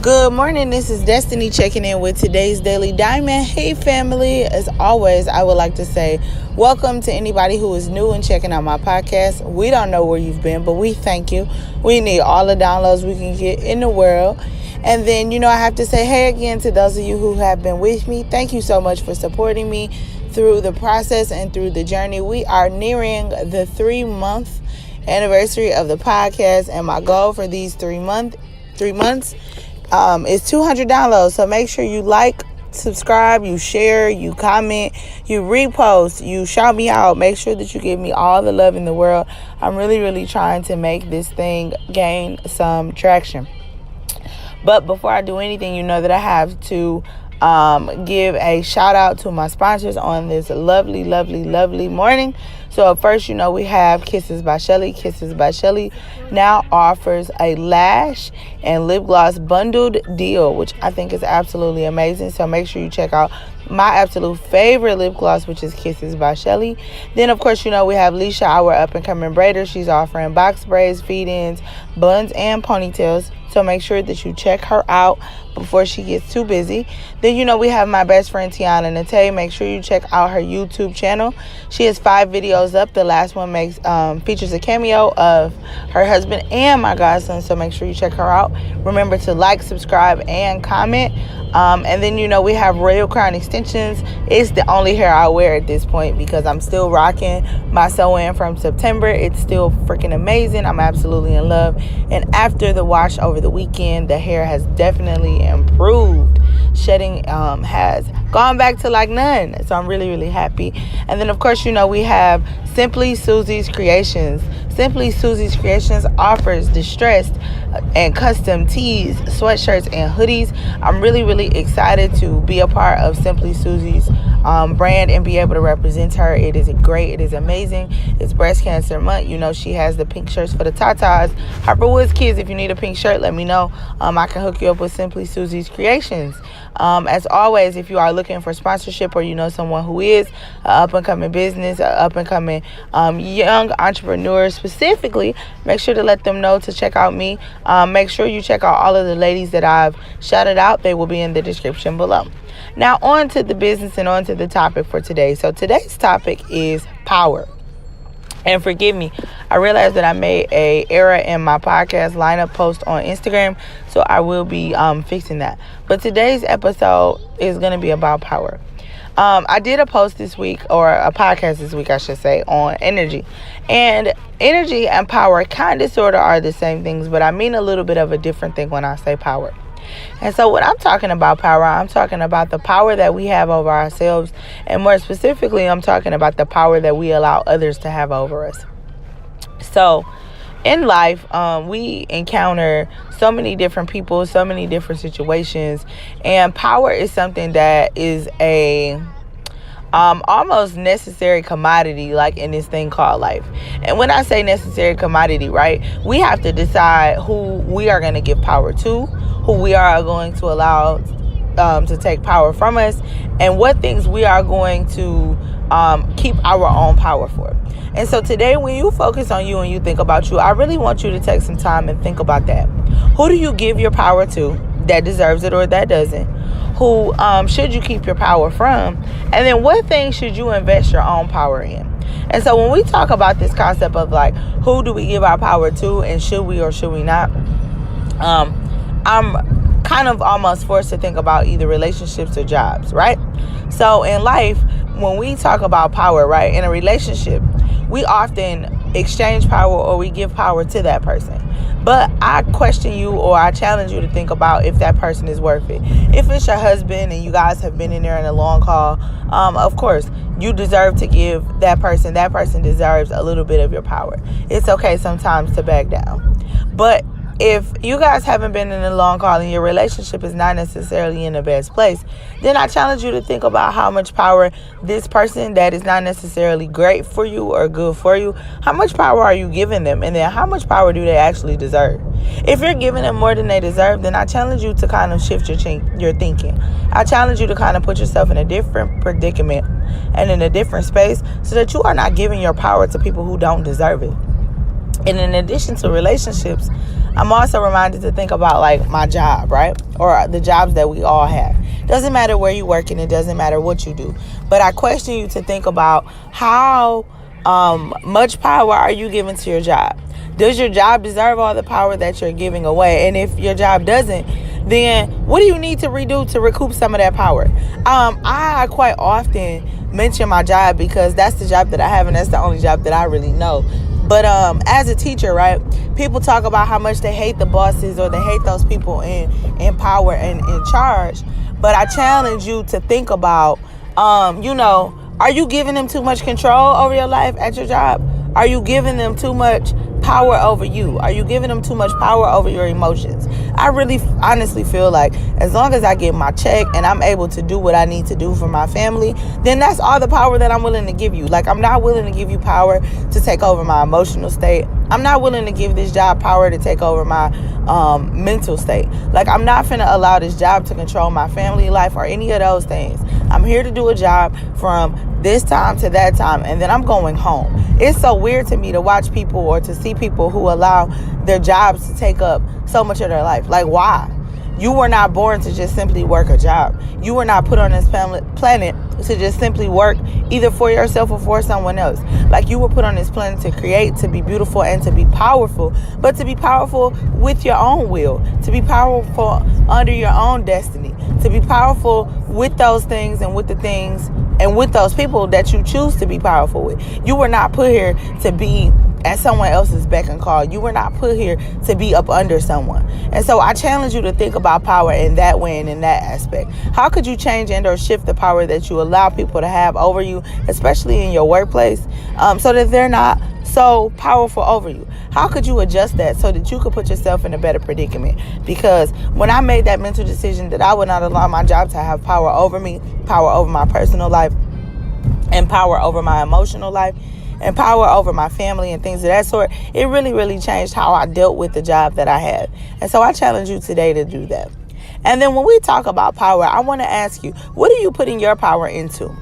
Good morning, this is Destiny checking in with today's Daily Diamond. Hey family, as always, I would like to say welcome to anybody who is new and checking out my podcast. We don't know where you've been, but we thank you. We need all the downloads we can get in the world. And then, I have to say hey again to those of you who have been with me. Thank you so much for supporting me through the process and through the journey. We are nearing the 3-month anniversary of the podcast, and my goal for these 3 months is 200 downloads. So make sure you like, subscribe, you share, you comment, you repost, you shout me out. Make sure that you give me all the love in the world. I'm really trying to make this thing gain some traction. But before I do anything, you know that I have to give a shout out to my sponsors on this lovely morning. So first, we have Kisses by Shelly. Kisses by Shelly now offers a lash and lip gloss bundled deal, which I think is absolutely amazing. So make sure you check out my absolute favorite lip gloss, which is Kisses by Shelly. Then, of course, we have Lisha, our up-and-coming braider. She's offering box braids, feed-ins, buns, and ponytails. So make sure that you check her out before she gets too busy. Then, we have my best friend, Tiana Nate. Make sure you check out her YouTube channel. She has 5 videos up. The last one features a cameo of her husband and my godson. So make sure you check her out. Remember to like, subscribe, and comment. And then, we have Royal Crown Extensions. It's the only hair I wear at this point because I'm still rocking my sew-in from September. It's still freaking amazing. I'm absolutely in love. And after the wash over the weekend, the hair has definitely improved. Shedding has gone back to like none. So I'm really happy. And then, of course, we have Simply Susie's Creations. Simply Susie's Creations offers distressed and custom tees, sweatshirts, and hoodies. I'm really excited to be a part of Simply Susie's brand and be able to represent her. It is great. It is amazing. It's Breast Cancer Month. She has the pink shirts for the Tatas. Harper Woods kids, if you need a pink shirt, let me know. I can hook you up with Simply Susie's Creations. As always, if you are looking for sponsorship or you know someone who is an up-and-coming business, an up-and-coming young entrepreneur specifically, make sure to let them know to check out me. Make sure you check out all of the ladies that I've shouted out. They will be in the description below. Now, on to the business and on to the topic for today. So today's topic is power. And forgive me, I realized that I made an error in my podcast lineup post on Instagram, so I will be fixing that. But today's episode is going to be about power. I did a post this week, or a podcast this week, I should say, on energy. And energy and power kind of sort of are the same things, but I mean a little bit of a different thing when I say power. And so when I'm talking about power, I'm talking about the power that we have over ourselves. And more specifically, I'm talking about the power that we allow others to have over us. So in life, we encounter so many different people, so many different situations. And power is something that is a almost necessary commodity, like in this thing called life. And when I say necessary commodity, right, we have to decide who we are going to give power to, who we are going to allow to take power from us, and what things we are going to keep our own power for. And so today, when you focus on you and you think about you, I really want you to take some time and think about that. Who do you give your power to that deserves it or that doesn't? Who should you keep your power from? And then what things should you invest your own power in? And so when we talk about this concept of like, who do we give our power to, and should we or should we not? I'm kind of almost forced to think about either relationships or jobs, right? So in life, when we talk about power, right, in a relationship, we often exchange power or we give power to that person. But I question you, or I challenge you to think about if that person is worth it. If it's your husband and you guys have been in there in a long haul, of course, you deserve to give that person deserves a little bit of your power. It's okay sometimes to back down. But if you guys haven't been in a long haul and your relationship is not necessarily in the best place, then I challenge you to think about how much power this person that is not necessarily great for you or good for you, how much power are you giving them? And then how much power do they actually deserve? If you're giving them more than they deserve, then I challenge you to kind of shift your thinking. I challenge you to kind of put yourself in a different predicament and in a different space so that you are not giving your power to people who don't deserve it. And in addition to relationships, I'm also reminded to think about like my job, right? Or the jobs that we all have. Doesn't matter where you work and it doesn't matter what you do. But I question you to think about how much power are you giving to your job? Does your job deserve all the power that you're giving away? And if your job doesn't, then what do you need to redo to recoup some of that power? I quite often mention my job because that's the job that I have and that's the only job that I really know. But as a teacher, right, people talk about how much they hate the bosses or they hate those people in power and in charge. But I challenge you to think about, are you giving them too much control over your life at your job? Are you giving them too much power over you? Are you giving them too much power over your emotions? I really honestly feel like as long as I get my check and I'm able to do what I need to do for my family, then that's all the power that I'm willing to give you. Like, I'm not willing to give you power to take over my emotional state. I'm not willing to give this job power to take over my mental state. Like, I'm not finna allow this job to control my family life or any of those things. I'm here to do a job from this time to that time, and then I'm going home. It's so weird to me to watch people or to see people who allow their jobs to take up so much of their life. Like, why? You were not born to just simply work a job. You were not put on this planet to just simply work either for yourself or for someone else. Like, you were put on this planet to create, to be beautiful, and to be powerful, but to be powerful with your own will, to be powerful under your own destiny, to be powerful with those things and with the things and with those people that you choose to be powerful with. You were not put here to be at someone else's beck and call. You were not put here to be up under someone. And so I challenge you to think about power in that way and in that aspect. How could you change and or shift the power that you allow people to have over you, especially in your workplace, so that they're not so powerful over you? How could you adjust that so that you could put yourself in a better predicament? Because when I made that mental decision that I would not allow my job to have power over me, power over my personal life, and power over my emotional life, and power over my family and things of that sort, it really, really changed how I dealt with the job that I had. And so I challenge you today to do that. And then when we talk about power, I want to ask you, what are you putting your power into?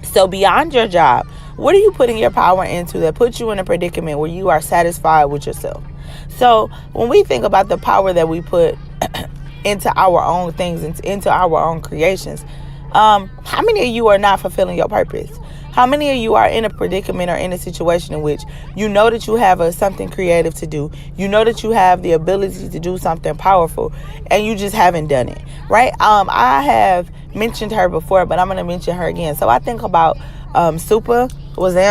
So beyond your job, what are you putting your power into that puts you in a predicament where you are satisfied with yourself? So when we think about the power that we put into our own things, into our own creations, how many of you are not fulfilling your purpose? How many of you are in a predicament or in a situation in which you know that you have something creative to do, you know that you have the ability to do something powerful, and you just haven't done it, right? I have mentioned her before, but I'm going to mention her again. So I think about Wazam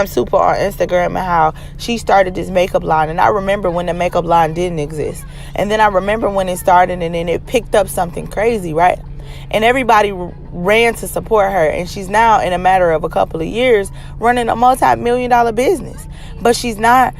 Super on Instagram and how she started this makeup line. And I remember when the makeup line didn't exist. And then I remember when it started and then it picked up something crazy, right? And everybody ran to support her. And she's now, in a matter of a couple of years, running a multi-million-dollar business. But she's not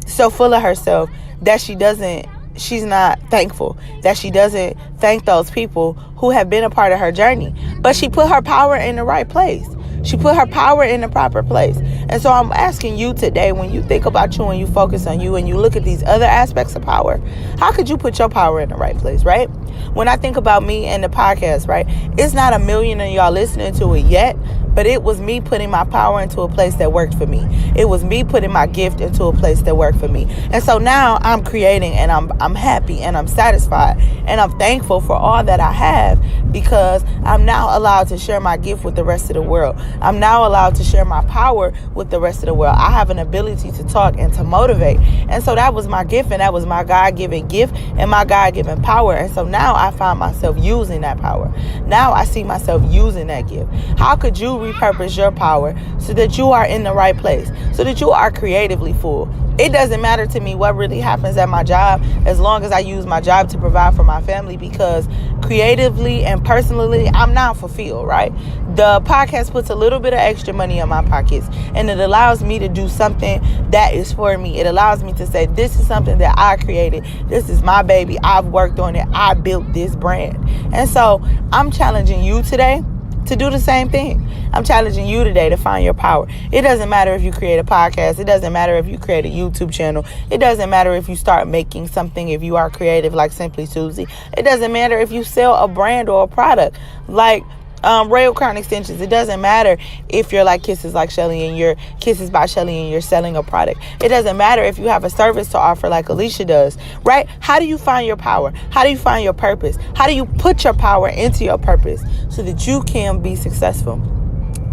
so full of herself that she's not thankful, that she doesn't thank those people who have been a part of her journey. But she put her power in the right place. She put her power in the proper place. And so I'm asking you today, when you think about you and you focus on you and you look at these other aspects of power, how could you put your power in the right place, right? When I think about me and the podcast, right, it's not a million of y'all listening to it yet, but it was me putting my power into a place that worked for me. It was me putting my gift into a place that worked for me. And so now I'm creating and I'm happy and I'm satisfied and I'm thankful for all that I have, because I'm now allowed to share my gift with the rest of the world. I'm now allowed to share my power with the rest of the world. I have an ability to talk and to motivate. And so that was my gift, and that was my God-given gift and my God-given power. And so now I find myself using that power. Now I see myself using that gift. How could you repurpose your power so that you are in the right place, so that you are creatively full? It doesn't matter to me what really happens at my job, as long as I use my job to provide for my family, because creatively and personally, I'm not fulfilled, right? The podcast puts a little bit of extra money in my pockets, and it allows me to do something that is for me. It allows me to say, this is something that I created. This is my baby. I've worked on it. I built this brand. And so I'm challenging you today to do the same thing. I'm challenging you today to find your power. It doesn't matter if you create a podcast. It doesn't matter if you create a YouTube channel. It doesn't matter if you start making something, if you are creative like Simply Susie. It doesn't matter if you sell a brand or a product. Like, rail crown extensions. It doesn't matter if you're like Kisses Like Shelly and you're Kisses by Shelly and you're selling a product. It doesn't matter if you have a service to offer like Lisha does, right? How do you find your power? How do you find your purpose? How do you put your power into your purpose so that you can be successful?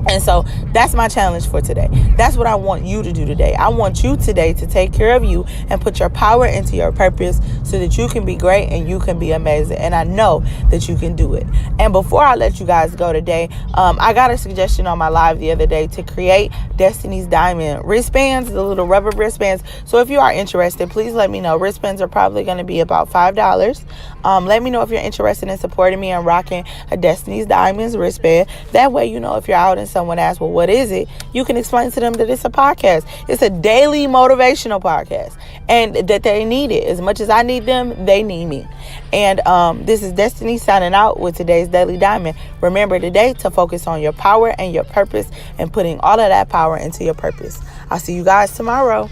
And so that's my challenge for today. That's what I want you to do today. I want you today to take care of you and put your power into your purpose so that you can be great and you can be amazing. And I know that you can do it. And before I let you guys go today, I got a suggestion on my live the other day to create Destiny's Diamond wristbands, the little rubber wristbands. So if you are interested, please let me know. Wristbands are probably going to be about $5. Let me know if you're interested in supporting me and rocking a Destiny's Diamonds wristband. That way, you know, if you're out and someone asks, well, what is it? You can explain to them that it's a podcast. It's a daily motivational podcast and that they need it. As much as I need them, they need me. And this is Destiny signing out with today's Daily Diamond. Remember today to focus on your power and your purpose and putting all of that power into your purpose. I'll see you guys tomorrow.